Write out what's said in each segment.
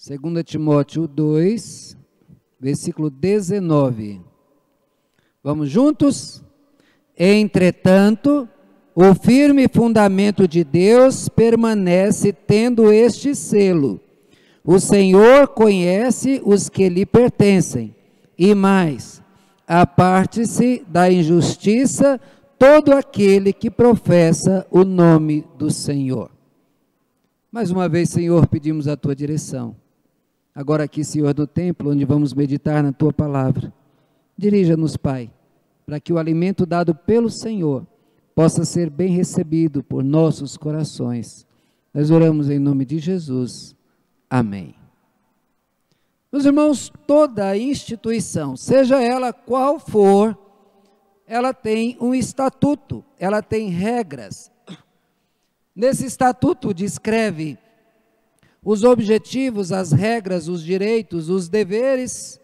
2 Timóteo 2, versículo 19. Vamos juntos? Entretanto, o firme fundamento de Deus permanece tendo este selo: o Senhor conhece os que lhe pertencem, e mais, aparte-se da injustiça todo aquele que professa o nome do Senhor. Mais uma vez, Senhor, pedimos a tua direção. Agora aqui, Senhor, no templo, onde vamos meditar na tua palavra, dirija-nos, Pai, para que o alimento dado pelo Senhor possa ser bem recebido por nossos corações. Nós oramos em nome de Jesus. Amém. Meus irmãos, toda instituição, seja ela qual for, ela tem um estatuto, ela tem regras. Nesse estatuto descreve os objetivos, as regras, os direitos, os deveres,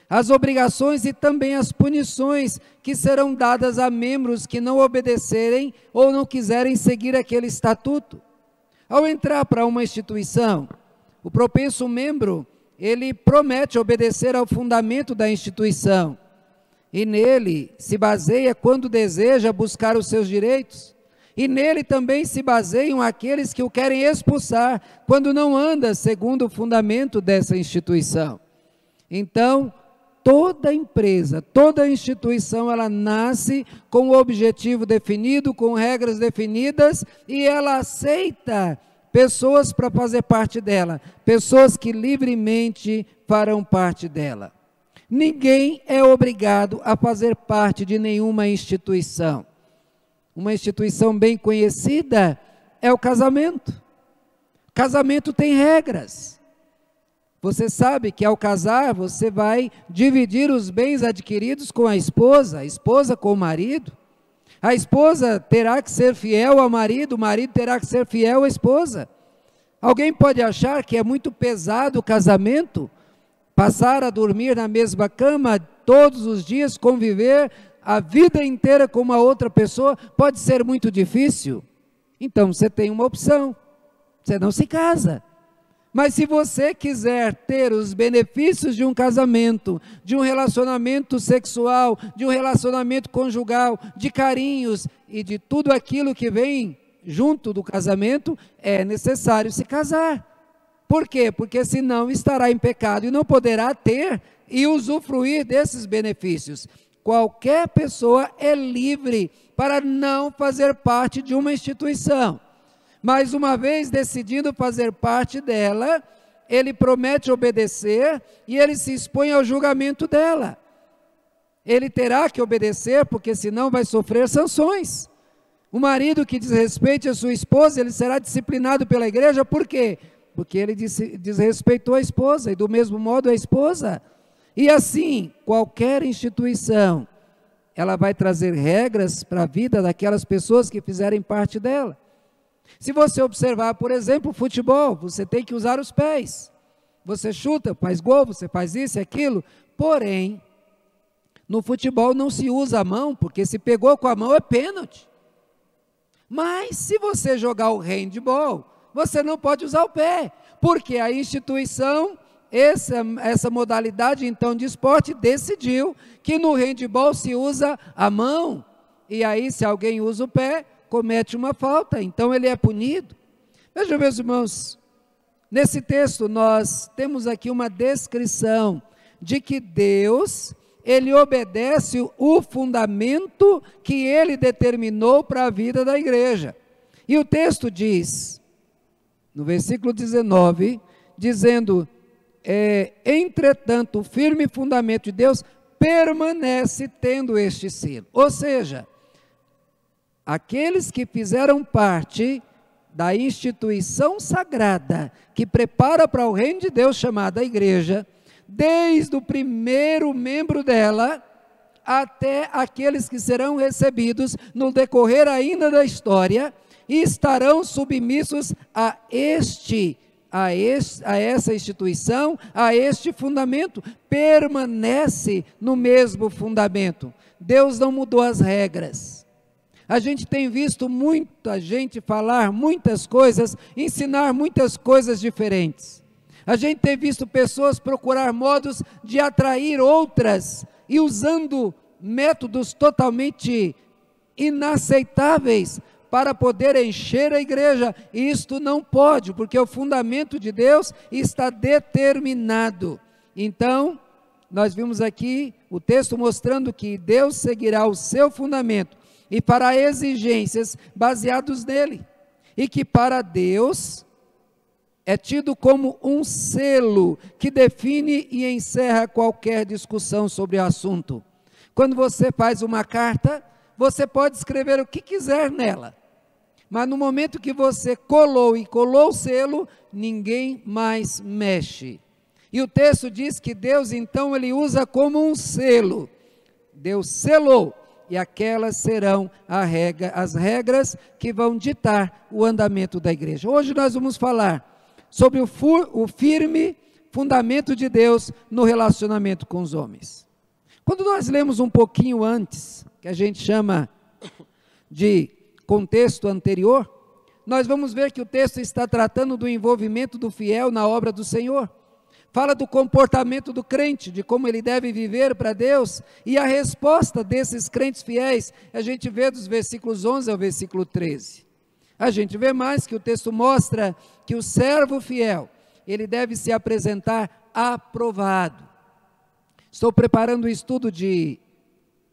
as obrigações e também as punições que serão dadas a membros que não obedecerem ou não quiserem seguir aquele estatuto. Ao entrar para uma instituição, o propenso membro, ele promete obedecer ao fundamento da instituição, e nele se baseia quando deseja buscar os seus direitos, e nele também se baseiam aqueles que o querem expulsar, quando não anda segundo o fundamento dessa instituição. Então, toda empresa, toda instituição, ela nasce com um objetivo definido, com regras definidas, e ela aceita pessoas para fazer parte dela, pessoas que livremente farão parte dela. Ninguém é obrigado a fazer parte de nenhuma instituição. Uma instituição bem conhecida é o casamento. Casamento tem regras. Você sabe que ao casar, você vai dividir os bens adquiridos com a esposa com o marido. A esposa terá que ser fiel ao marido, o marido terá que ser fiel à esposa. Alguém pode achar que é muito pesado o casamento, passar a dormir na mesma cama todos os dias, conviver a vida inteira com uma outra pessoa, pode ser muito difícil. Então você tem uma opção, você não se casa. Mas se você quiser ter os benefícios de um casamento, de um relacionamento sexual, de um relacionamento conjugal, de carinhos e de tudo aquilo que vem junto do casamento, é necessário se casar. Por quê? Porque senão estará em pecado e não poderá ter e usufruir desses benefícios. Qualquer pessoa é livre para não fazer parte de uma instituição. Mas uma vez decidindo fazer parte dela, ele promete obedecer e ele se expõe ao julgamento dela. Ele terá que obedecer, porque senão vai sofrer sanções. O marido que desrespeite a sua esposa, ele será disciplinado pela igreja, por quê? Porque ele desrespeitou a esposa, e do mesmo modo a esposa. E assim, qualquer instituição, ela vai trazer regras para a vida daquelas pessoas que fizerem parte dela. Se você observar, por exemplo, o futebol, você tem que usar os pés. Você chuta, faz gol, você faz isso e aquilo. Porém, no futebol não se usa a mão, porque se pegou com a mão é pênalti. Mas se você jogar o handball, você não pode usar o pé, porque a instituição, essa modalidade então de esporte, decidiu que no handball se usa a mão, e aí se alguém usa o pé, comete uma falta, então ele é punido. Vejam, meus irmãos, nesse texto nós temos aqui uma descrição de que Deus, ele obedece o fundamento que ele determinou para a vida da igreja. E o texto diz, no versículo 19, dizendo, entretanto, o firme fundamento de Deus permanece tendo este selo. Ou seja, aqueles que fizeram parte da instituição sagrada, que prepara para o reino de Deus, chamada igreja, desde o primeiro membro dela, até aqueles que serão recebidos no decorrer ainda da história, e estarão submissos a essa instituição, a este fundamento, permanece no mesmo fundamento. Deus não mudou as regras. A gente tem visto muita gente falar muitas coisas, ensinar muitas coisas diferentes. A gente tem visto pessoas procurar modos de atrair outras e usando métodos totalmente inaceitáveis para poder encher a igreja. E isto não pode, porque o fundamento de Deus está determinado. Então, nós vimos aqui o texto mostrando que Deus seguirá o seu fundamento e fará exigências baseadas nele. E que para Deus é tido como um selo que define e encerra qualquer discussão sobre o assunto. Quando você faz uma carta, você pode escrever o que quiser nela, mas no momento que você colou o selo, ninguém mais mexe. E o texto diz que Deus então ele usa como um selo. Deus selou, e aquelas serão as regras que vão ditar o andamento da igreja. Hoje nós vamos falar sobre o firme fundamento de Deus no relacionamento com os homens. Quando nós lemos um pouquinho antes, que a gente chama de contexto anterior, nós vamos ver que o texto está tratando do envolvimento do fiel na obra do Senhor. Fala do comportamento do crente, de como ele deve viver para Deus, e a resposta desses crentes fiéis, a gente vê dos versículos 11 ao versículo 13. A gente vê mais que o texto mostra que o servo fiel, ele deve se apresentar aprovado. Estou preparando o estudo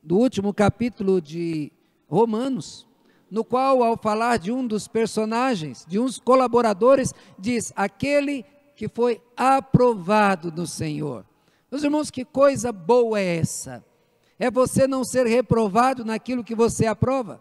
do último capítulo de Romanos, no qual, ao falar de um dos personagens, de uns colaboradores, diz, aquele que foi aprovado do Senhor. Meus irmãos, que coisa boa é essa? É você não ser reprovado naquilo que você aprova.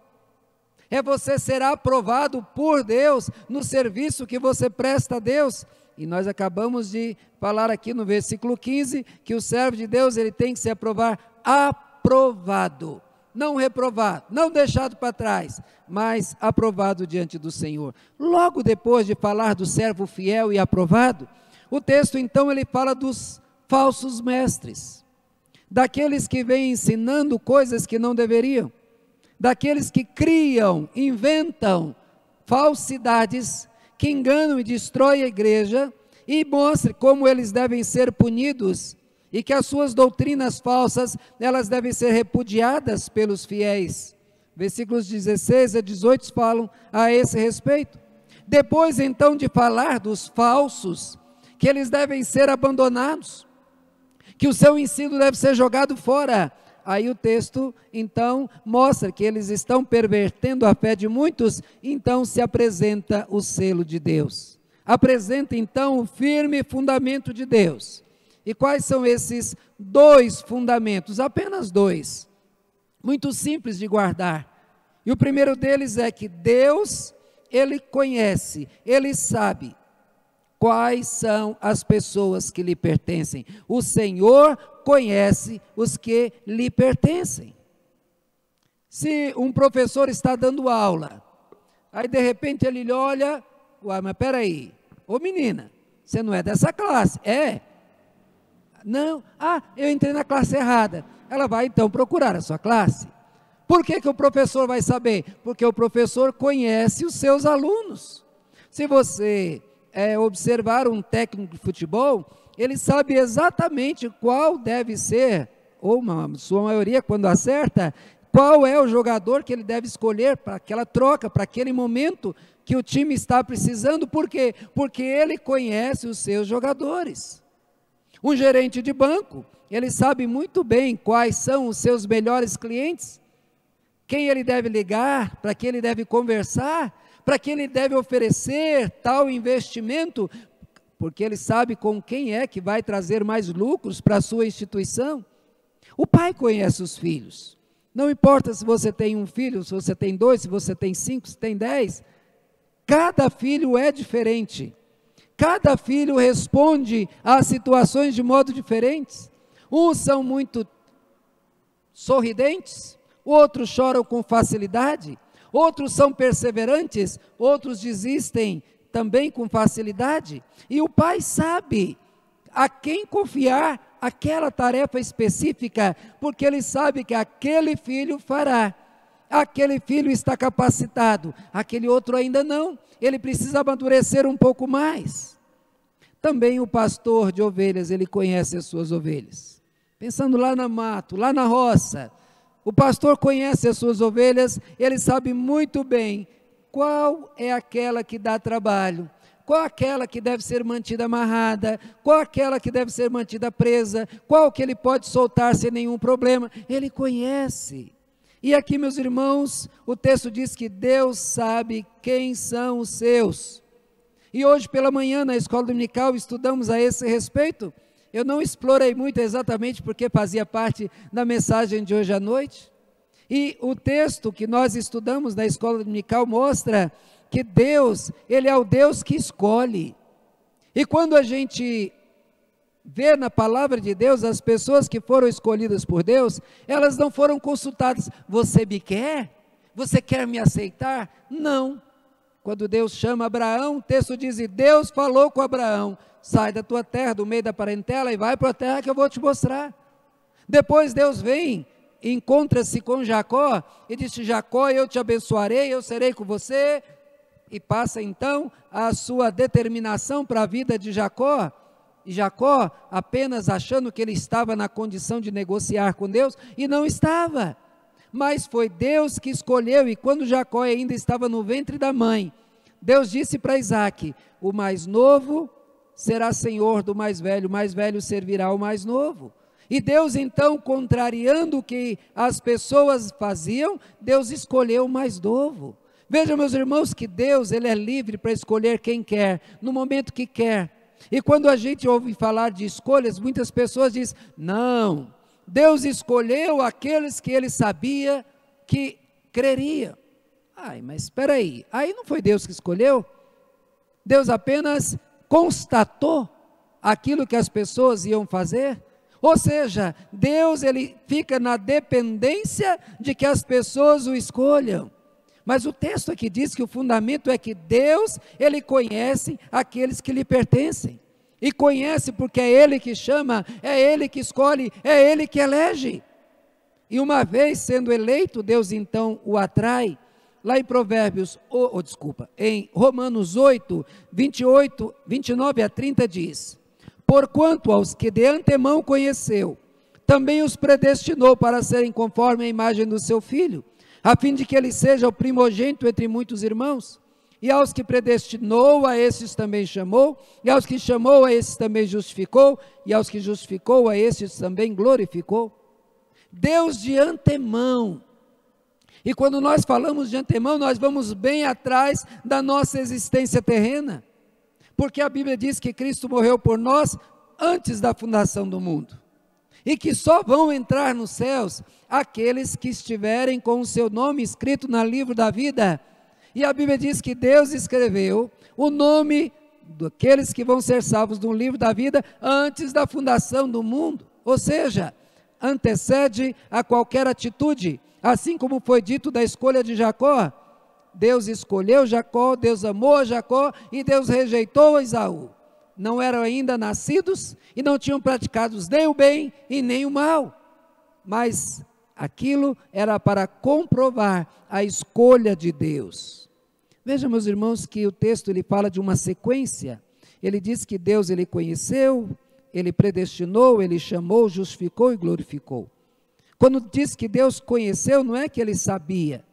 É você ser aprovado por Deus no serviço que você presta a Deus. E nós acabamos de falar aqui no versículo 15, que o servo de Deus, ele tem que se aprovar aprovado. Não reprovado, não deixado para trás, mas aprovado diante do Senhor. Logo depois de falar do servo fiel e aprovado, o texto então ele fala dos falsos mestres, daqueles que vêm ensinando coisas que não deveriam, daqueles que criam, inventam falsidades, que enganam e destroem a igreja, e mostre como eles devem ser punidos, e que as suas doutrinas falsas, elas devem ser repudiadas pelos fiéis. Versículos 16 a 18 falam a esse respeito. Depois então de falar dos falsos, que eles devem ser abandonados, que o seu ensino deve ser jogado fora. Aí o texto então mostra que eles estão pervertendo a fé de muitos, então se apresenta o selo de Deus. Apresenta então o firme fundamento de Deus. E quais são esses dois fundamentos? Apenas dois, muito simples de guardar. E o primeiro deles é que Deus, Ele conhece, Ele sabe quais são as pessoas que lhe pertencem. O Senhor conhece os que lhe pertencem. Se um professor está dando aula, aí de repente ele lhe olha, uai, mas peraí, ô menina, você não é dessa classe, é? Não, eu entrei na classe errada. Ela vai então procurar a sua classe. Por que o professor vai saber? Porque o professor conhece os seus alunos. Se você observar um técnico de futebol, ele sabe exatamente qual deve ser, ou sua maioria quando acerta, qual é o jogador que ele deve escolher para aquela troca, para aquele momento que o time está precisando. Por quê? Porque ele conhece os seus jogadores. Um gerente de banco, ele sabe muito bem quais são os seus melhores clientes, quem ele deve ligar, para quem ele deve conversar, para quem ele deve oferecer tal investimento, porque ele sabe com quem é que vai trazer mais lucros para a sua instituição. O pai conhece os filhos, não importa se você tem um filho, se você tem 2, se você tem 5, se tem 10, cada filho é diferente. Cada filho responde às situações de modo diferentes. Uns são muito sorridentes, outros choram com facilidade, outros são perseverantes, outros desistem também com facilidade. E o pai sabe a quem confiar aquela tarefa específica, porque ele sabe que aquele filho fará. Aquele filho está capacitado, aquele outro ainda não, ele precisa amadurecer um pouco mais. também o pastor de ovelhas, ele conhece as suas ovelhas. Pensando lá no mato, lá na roça, o pastor conhece as suas ovelhas, ele sabe muito bem qual é aquela que dá trabalho, qual aquela que deve ser mantida amarrada, qual aquela que deve ser mantida presa, qual que ele pode soltar sem nenhum problema, ele conhece. E aqui, meus irmãos, o texto diz que Deus sabe quem são os seus. E hoje pela manhã na escola dominical estudamos a esse respeito. Eu não explorei muito exatamente porque fazia parte da mensagem de hoje à noite. E o texto que nós estudamos na escola dominical mostra que Deus, Ele é o Deus que escolhe. E quando a gente vê na palavra de Deus as pessoas que foram escolhidas por Deus, elas não foram consultadas. Você me quer? Você quer me aceitar? Não. Quando Deus chama Abraão, o texto diz, e Deus falou com Abraão, sai da tua terra, do meio da parentela, e vai para a terra que eu vou te mostrar. Depois Deus vem, encontra-se com Jacó, e disse, Jacó, eu te abençoarei, eu serei com você, e passa então a sua determinação para a vida de Jacó, e Jacó apenas achando que ele estava na condição de negociar com Deus, e não estava, mas foi Deus que escolheu, e quando Jacó ainda estava no ventre da mãe, Deus disse para Isaque, o mais novo será senhor do mais velho servirá ao mais novo. E Deus então, contrariando o que as pessoas faziam, Deus escolheu o mais novo. Vejam, meus irmãos, que Deus, Ele é livre para escolher quem quer, no momento que quer. E quando a gente ouve falar de escolhas, muitas pessoas dizem, não, Deus escolheu aqueles que Ele sabia que creriam. Ai, mas espera aí não foi Deus que escolheu? Deus apenas constatou aquilo que as pessoas iam fazer? Ou seja, Deus, Ele fica na dependência de que as pessoas o escolham. Mas o texto aqui diz que o fundamento é que Deus, Ele conhece aqueles que lhe pertencem. E conhece porque é Ele que chama, é Ele que escolhe, é Ele que elege. E uma vez sendo eleito, Deus então o atrai. Lá em Provérbios, em Romanos 8, 29 a 30 diz, porquanto aos que de antemão conheceu, também os predestinou para serem conforme a imagem do seu Filho, a fim de que ele seja o primogênito entre muitos irmãos. E aos que predestinou, a esses também chamou, e aos que chamou, a esses também justificou, e aos que justificou, a esses também glorificou. Deus de antemão. E quando nós falamos de antemão, nós vamos bem atrás da nossa existência terrena, porque a Bíblia diz que Cristo morreu por nós antes da fundação do mundo, e que só vão entrar nos céus aqueles que estiverem com o seu nome escrito no livro da vida. E a Bíblia diz que Deus escreveu o nome daqueles que vão ser salvos no livro da vida antes da fundação do mundo, ou seja, antecede a qualquer atitude, assim como foi dito da escolha de Jacó. Deus escolheu Jacó, Deus amou Jacó e Deus rejeitou Esaú. Não eram ainda nascidos e não tinham praticado nem o bem e nem o mal, mas aquilo era para comprovar a escolha de Deus. Veja, meus irmãos, que o texto ele fala de uma sequência. Ele diz que Deus ele conheceu, ele predestinou, ele chamou, justificou e glorificou. Quando diz que Deus conheceu, não é que ele sabia,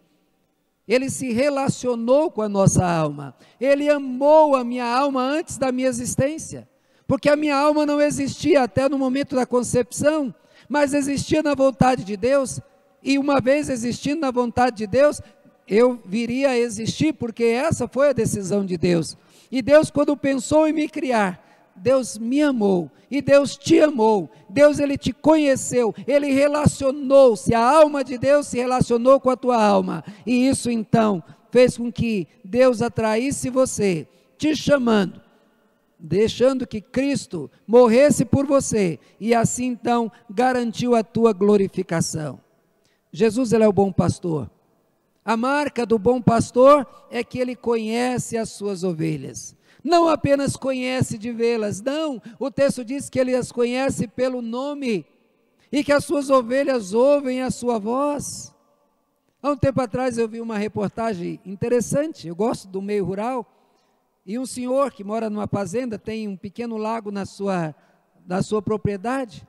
ele se relacionou com a nossa alma, ele amou a minha alma antes da minha existência, porque a minha alma não existia até no momento da concepção, mas existia na vontade de Deus, e uma vez existindo na vontade de Deus, eu viria a existir, porque essa foi a decisão de Deus. E Deus, quando pensou em me criar, Deus me amou, e Deus te amou, Deus ele te conheceu, ele relacionou-se, a alma de Deus se relacionou com a tua alma, e isso então fez com que Deus atraísse você, te chamando, deixando que Cristo morresse por você, e assim então garantiu a tua glorificação. Jesus ele é o bom pastor. A marca do bom pastor é que ele conhece as suas ovelhas. Não apenas conhece de vê-las, não, o texto diz que ele as conhece pelo nome, e que as suas ovelhas ouvem a sua voz. Há um tempo atrás eu vi uma reportagem interessante, eu gosto do meio rural, E um senhor que mora numa fazenda, tem um pequeno lago na sua propriedade,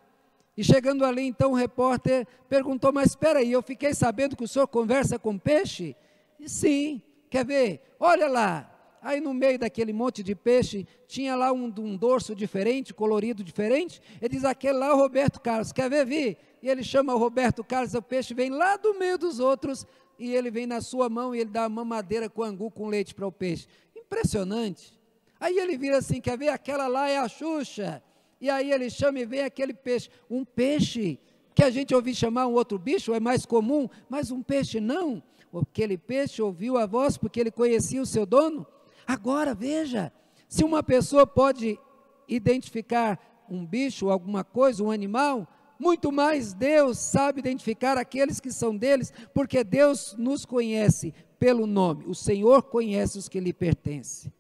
e chegando ali, então, o repórter perguntou, mas espera aí, eu fiquei sabendo que o senhor conversa com peixe? E sim, quer ver? Olha lá, aí no meio daquele monte de peixe, tinha lá um dorso diferente, colorido diferente, ele diz, aquele lá é o Roberto Carlos, quer ver, Vi? E ele chama o Roberto Carlos, o peixe vem lá do meio dos outros, e ele vem na sua mão, e ele dá uma mamadeira com angu, com leite para o peixe. Impressionante. Aí ele vira assim, quer ver? Aquela lá é a Xuxa. E aí ele chama e vem aquele peixe. Um peixe, que a gente ouviu chamar um outro bicho, é mais comum, mas um peixe não. Aquele peixe ouviu a voz porque ele conhecia o seu dono. Agora veja, se uma pessoa pode identificar um bicho, alguma coisa, um animal, muito mais Deus sabe identificar aqueles que são deles, porque Deus nos conhece pelo nome. O Senhor conhece os que lhe pertencem.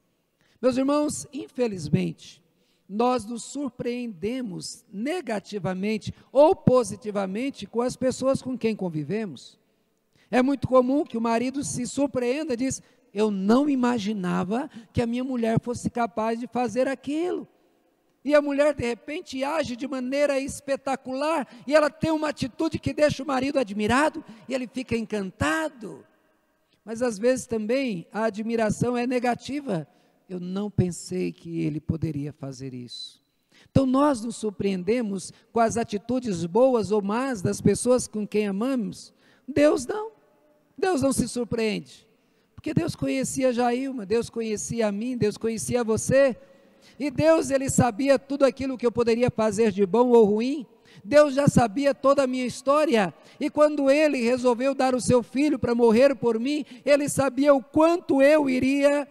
Meus irmãos, infelizmente, nós nos surpreendemos negativamente ou positivamente com as pessoas com quem convivemos. É muito comum que o marido se surpreenda e diz, eu não imaginava que a minha mulher fosse capaz de fazer aquilo. E a mulher de repente age de maneira espetacular, e ela tem uma atitude que deixa o marido admirado, e ele fica encantado. Mas às vezes também a admiração é negativa. Eu não pensei que ele poderia fazer isso. Então nós nos surpreendemos com as atitudes boas ou más das pessoas com quem amamos. Deus não se surpreende, porque Deus conhecia a Jailma, Deus conhecia a mim, Deus conhecia você, e Deus, Ele sabia tudo aquilo que eu poderia fazer de bom ou ruim. Deus já sabia toda a minha história, e quando Ele resolveu dar o seu Filho para morrer por mim, Ele sabia o quanto eu iria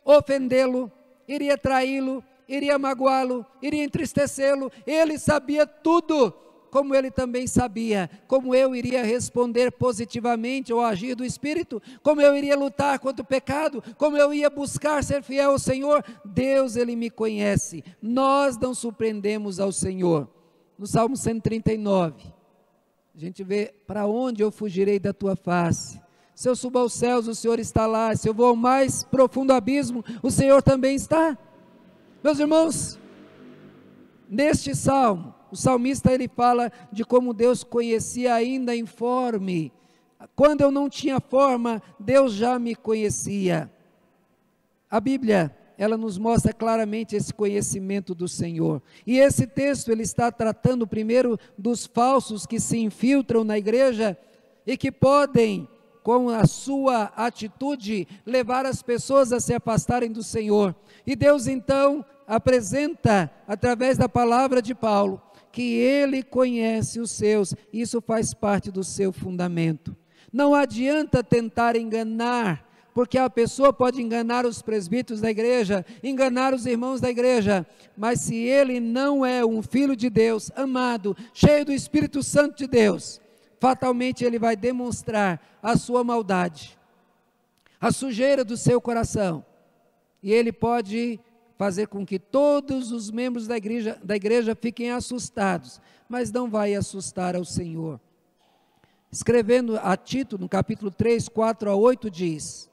ofendê-lo, iria traí-lo, iria magoá-lo, iria entristecê-lo. Ele sabia tudo, como Ele também sabia como eu iria responder positivamente ao agir do Espírito, como eu iria lutar contra o pecado, como eu ia buscar ser fiel ao Senhor. Deus, Ele me conhece. Nós não surpreendemos ao Senhor. No Salmo 139, a gente vê, para onde eu fugirei da tua face? Se eu subo aos céus, o Senhor está lá. Se eu vou ao mais profundo abismo, o Senhor também está. Meus irmãos, neste salmo, o salmista ele fala de como Deus conhecia ainda informe. Quando eu não tinha forma, Deus já me conhecia. A Bíblia, ela nos mostra claramente esse conhecimento do Senhor. E esse texto, ele está tratando primeiro dos falsos que se infiltram na igreja e que podem, com a sua atitude, levar as pessoas a se afastarem do Senhor. E Deus então apresenta, através da palavra de Paulo, que Ele conhece os seus, isso faz parte do seu fundamento. Não adianta tentar enganar, porque a pessoa pode enganar os presbíteros da igreja, enganar os irmãos da igreja, mas se ele não é um filho de Deus, amado, cheio do Espírito Santo de Deus, fatalmente ele vai demonstrar a sua maldade, a sujeira do seu coração, e ele pode fazer com que todos os membros da igreja fiquem assustados, mas não vai assustar ao Senhor. Escrevendo a Tito, no capítulo 3, 4 a 8, diz: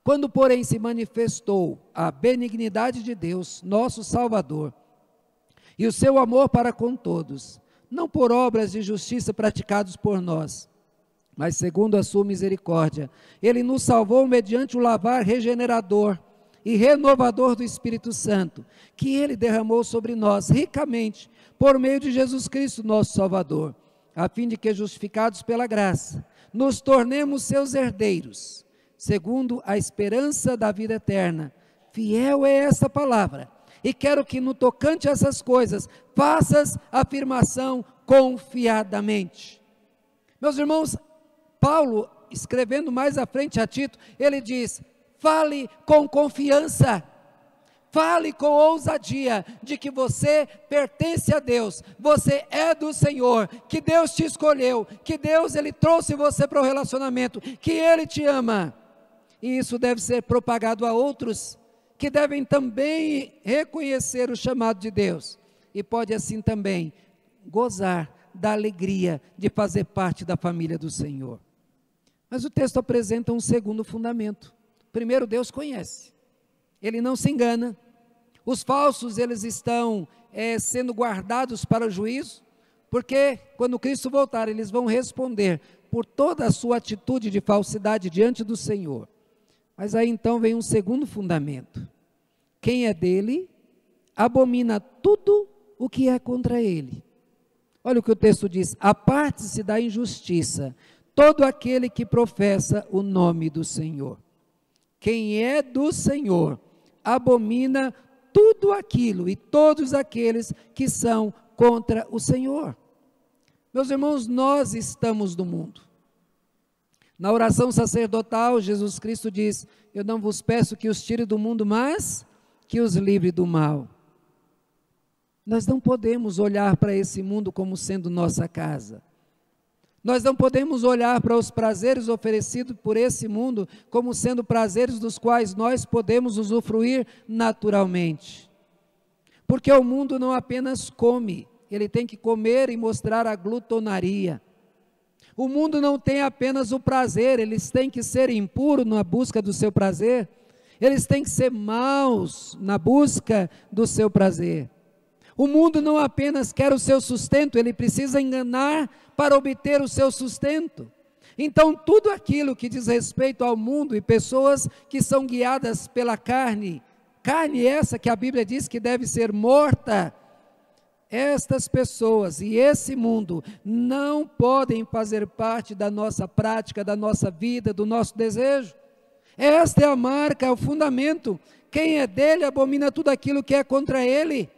quando, porém, se manifestou a benignidade de Deus, nosso Salvador, e o seu amor para com todos, não por obras de justiça praticados por nós, mas segundo a sua misericórdia, Ele nos salvou mediante o lavar regenerador e renovador do Espírito Santo, que Ele derramou sobre nós ricamente, por meio de Jesus Cristo, nosso Salvador, a fim de que, justificados pela graça, nos tornemos seus herdeiros, segundo a esperança da vida eterna. Fiel é essa palavra, e quero que no tocante a essas coisas, faças afirmação confiadamente. Meus irmãos, Paulo, escrevendo mais à frente a Tito, ele diz: fale com confiança, fale com ousadia, de que você pertence a Deus, você é do Senhor, que Deus te escolheu, que Deus Ele trouxe você para o relacionamento, que Ele te ama, e isso deve ser propagado a outros, que devem também reconhecer o chamado de Deus, e pode assim também gozar da alegria de fazer parte da família do Senhor. Mas o texto apresenta um segundo fundamento. Primeiro, Deus conhece. ele não se engana. Os falsos, eles estão sendo guardados para o juízo, porque quando Cristo voltar, eles vão responder por toda a sua atitude de falsidade diante do Senhor. Mas aí então vem um segundo fundamento: quem é dele, abomina tudo o que é contra ele. Olha o que o texto diz: aparte-se da injustiça todo aquele que professa o nome do Senhor. Quem é do Senhor, abomina tudo aquilo e todos aqueles que são contra o Senhor. Meus irmãos, nós estamos no mundo. Na oração sacerdotal, Jesus Cristo diz: eu não vos peço que os tire do mundo, mas que os livre do mal. Nós não podemos olhar para esse mundo como sendo nossa casa. Nós não podemos olhar para os prazeres oferecidos por esse mundo como sendo prazeres dos quais nós podemos usufruir naturalmente. Porque o mundo não apenas come, ele tem que comer e mostrar a glutonaria. O mundo não tem apenas o prazer, eles têm que ser impuros na busca do seu prazer, eles têm que ser maus na busca do seu prazer. O mundo não apenas quer o seu sustento, ele precisa enganar para obter o seu sustento. Então, tudo aquilo que diz respeito ao mundo e pessoas que são guiadas pela carne essa que a Bíblia diz que deve ser morta, estas pessoas e esse mundo não podem fazer parte da nossa prática, da nossa vida, do nosso desejo. Esta é a marca, é o fundamento. Quem é dele abomina tudo aquilo que é contra ele.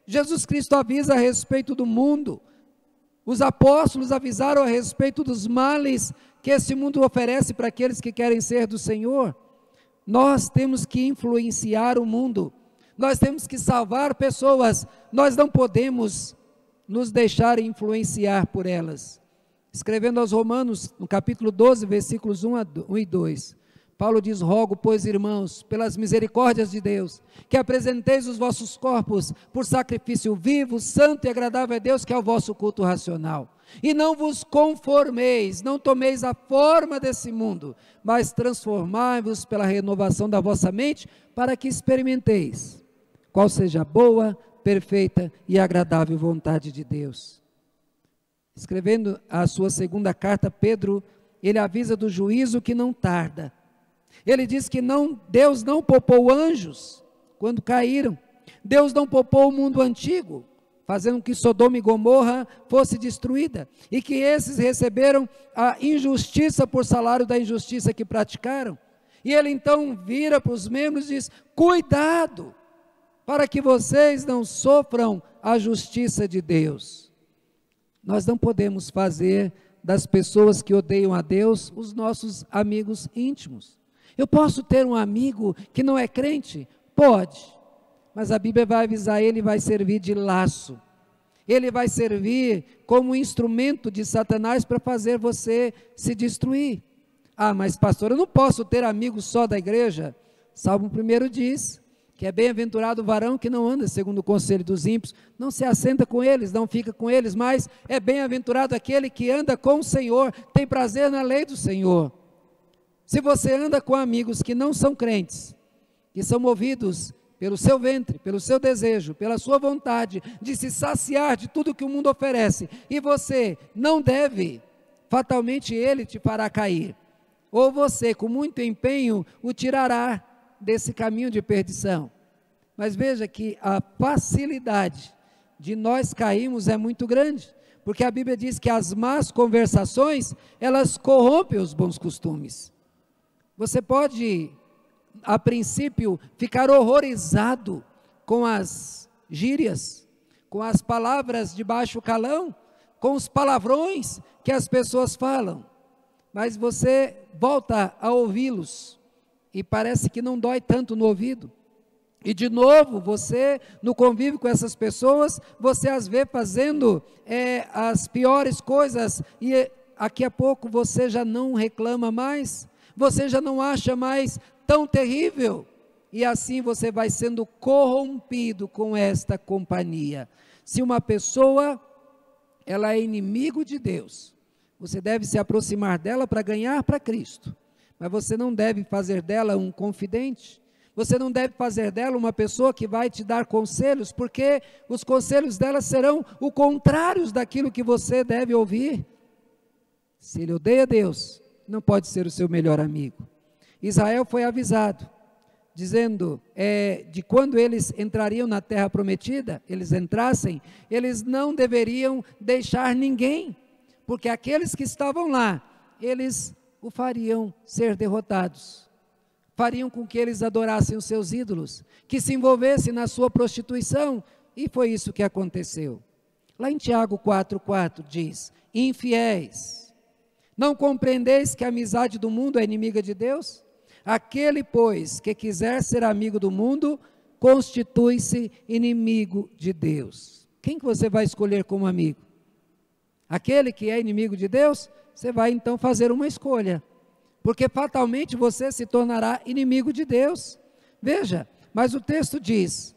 Jesus Cristo avisa a respeito do mundo. Os apóstolos avisaram a respeito dos males que esse mundo oferece para aqueles que querem ser do Senhor. Nós temos que influenciar o mundo. Nós temos que salvar pessoas. Nós não podemos nos deixar influenciar por elas. Escrevendo aos Romanos, no capítulo 12, versículos 1 e 2, Paulo diz: rogo, pois, irmãos, pelas misericórdias de Deus, que apresenteis os vossos corpos por sacrifício vivo, santo e agradável a Deus, que é o vosso culto racional. E não vos conformeis, não tomeis a forma desse mundo, mas transformai-vos pela renovação da vossa mente, para que experimenteis qual seja a boa, perfeita e agradável vontade de Deus. Escrevendo a sua segunda carta, Pedro, ele avisa do juízo que não tarda. Ele diz que Deus não poupou anjos quando caíram. Deus não poupou o mundo antigo, fazendo que Sodoma e Gomorra fosse destruída, e que esses receberam a injustiça por salário da injustiça que praticaram. E ele então vira para os membros e diz: cuidado, para que vocês não sofram a justiça de Deus. Nós não podemos fazer das pessoas que odeiam a Deus os nossos amigos íntimos. Eu posso ter um amigo que não é crente? Pode, mas a Bíblia vai avisar, ele vai servir de laço, ele vai servir como instrumento de Satanás para fazer você se destruir. Ah, mas pastor, eu não posso ter amigos só da igreja. Salmo 1 diz que é bem-aventurado o varão que não anda segundo o conselho dos ímpios, não se assenta com eles, não fica com eles, mas é bem-aventurado aquele que anda com o Senhor, tem prazer na lei do Senhor. Se você anda com amigos que não são crentes, que são movidos pelo seu ventre, pelo seu desejo, pela sua vontade de se saciar de tudo que o mundo oferece, e você não deve, fatalmente ele te fará cair, ou você com muito empenho o tirará desse caminho de perdição. Mas veja que a facilidade de nós cairmos é muito grande, porque a Bíblia diz que as más conversações, elas corrompem os bons costumes. Você pode, a princípio, ficar horrorizado com as gírias, com as palavras de baixo calão, com os palavrões que as pessoas falam, mas você volta a ouvi-los e parece que não dói tanto no ouvido. E de novo, você, no convívio com essas pessoas, você as vê fazendo as piores coisas, e daqui a pouco você já não reclama mais, você já não acha mais tão terrível, e assim você vai sendo corrompido com esta companhia. Se uma pessoa, ela é inimigo de Deus, você deve se aproximar dela para ganhar para Cristo, mas você não deve fazer dela um confidente, Você não deve fazer dela uma pessoa que vai te dar conselhos, porque os conselhos dela serão o contrário daquilo que você deve ouvir. Se ele odeia Deus, não pode ser o seu melhor amigo. Israel foi avisado, dizendo de quando eles entrariam na terra prometida, eles entrassem, eles não deveriam deixar ninguém, porque aqueles que estavam lá, eles o fariam ser derrotados, fariam com que eles adorassem os seus ídolos, que se envolvessem na sua prostituição, e foi isso que aconteceu. Lá em Tiago 4,4 diz: infiéis, não compreendeis que a amizade do mundo é inimiga de Deus? Aquele, pois, que quiser ser amigo do mundo, constitui-se inimigo de Deus. Quem que você vai escolher como amigo? Aquele que é inimigo de Deus? Você vai então fazer uma escolha, porque fatalmente você se tornará inimigo de Deus. Veja, mas o texto diz,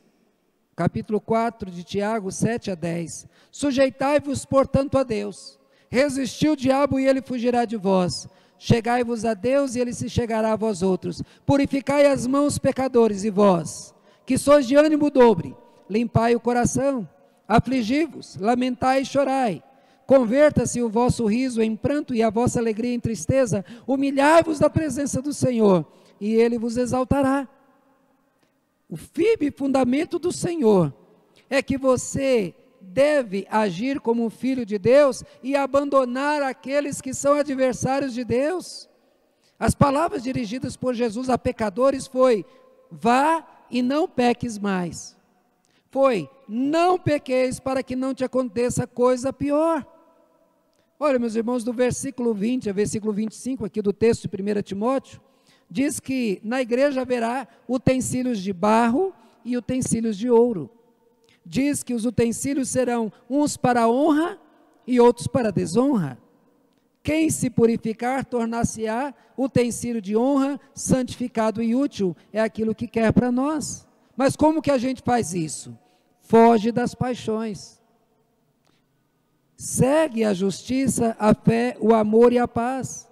capítulo 4 de Tiago 7-10, sujeitai-vos portanto a Deus, resisti o diabo e ele fugirá de vós, chegai-vos a Deus e ele se chegará a vós outros, purificai as mãos pecadores, e vós, que sois de ânimo dobre, limpai o coração, afligi-vos, lamentai e chorai, converta-se o vosso riso em pranto e a vossa alegria em tristeza, humilhai-vos da presença do Senhor, e Ele vos exaltará. O firme fundamento do Senhor é que você deve agir como um filho de Deus e abandonar aqueles que são adversários de Deus. As palavras dirigidas por Jesus a pecadores foi: vá e não peques mais. Foi: não pequeis para que não te aconteça coisa pior. Olha, meus irmãos, do versículo 20 a versículo 25 aqui do texto de 1 Timóteo, diz que na igreja haverá utensílios de barro e utensílios de ouro. Diz que os utensílios serão uns para honra e outros para desonra. Quem se purificar tornar-se-á utensílio de honra, santificado e útil, é aquilo que quer para nós. Mas como que a gente faz isso? Foge das paixões. Segue a justiça, a fé, o amor e a paz.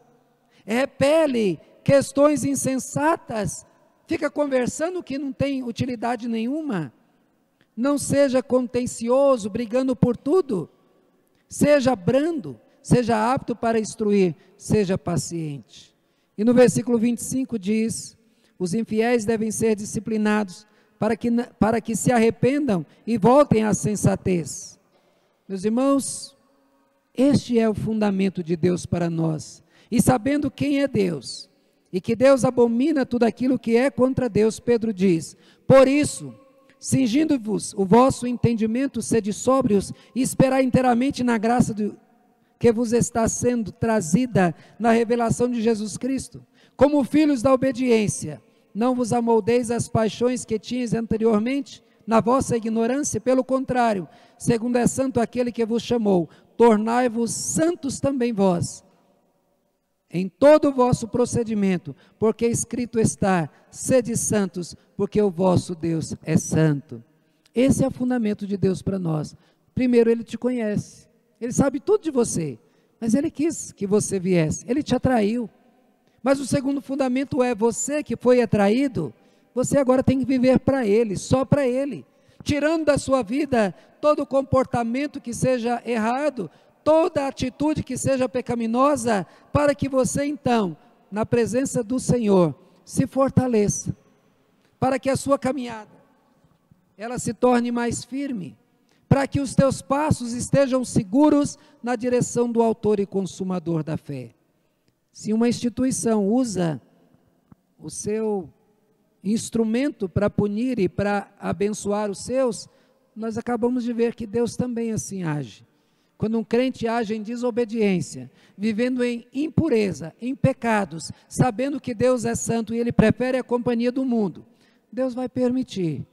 Repele questões insensatas. Fica conversando que não tem utilidade nenhuma. Não seja contencioso, brigando por tudo. Seja brando, seja apto para instruir, seja paciente. E no versículo 25 diz: os infiéis devem ser disciplinados para que se arrependam e voltem à sensatez. Meus irmãos, este é o fundamento de Deus para nós. E sabendo quem é Deus, e que Deus abomina tudo aquilo que é contra Deus, Pedro diz: por isso, cingindo-vos o vosso entendimento, sede sóbrios e esperai inteiramente na graça que vos está sendo trazida na revelação de Jesus Cristo. Como filhos da obediência, não vos amoldeis às paixões que tinhas anteriormente, na vossa ignorância, pelo contrário, segundo é santo aquele que vos chamou, tornai-vos santos também vós, em todo o vosso procedimento, porque escrito está: sede santos, porque o vosso Deus é santo. Esse é o fundamento de Deus para nós. Primeiro, Ele te conhece, Ele sabe tudo de você, mas Ele quis que você viesse, Ele te atraiu. Mas o segundo fundamento é: você que foi atraído, você agora tem que viver para Ele, só para Ele, tirando da sua vida todo comportamento que seja errado, toda atitude que seja pecaminosa, para que você então, na presença do Senhor, se fortaleça, para que a sua caminhada, ela se torne mais firme, para que os teus passos estejam seguros na direção do autor e consumador da fé. Se uma instituição usa o seu instrumento para punir e para abençoar os seus, nós acabamos de ver que Deus também assim age. Quando um crente age em desobediência, vivendo em impureza, em pecados, sabendo que Deus é santo e ele prefere a companhia do mundo, Deus vai permitir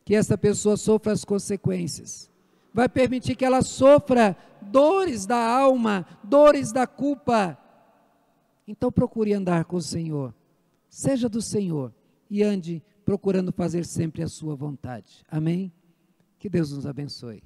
que essa pessoa sofra as consequências, vai permitir que ela sofra dores da alma, dores da culpa. Então procure andar com o Senhor, seja do Senhor e ande procurando fazer sempre a sua vontade. Amém? Que Deus nos abençoe.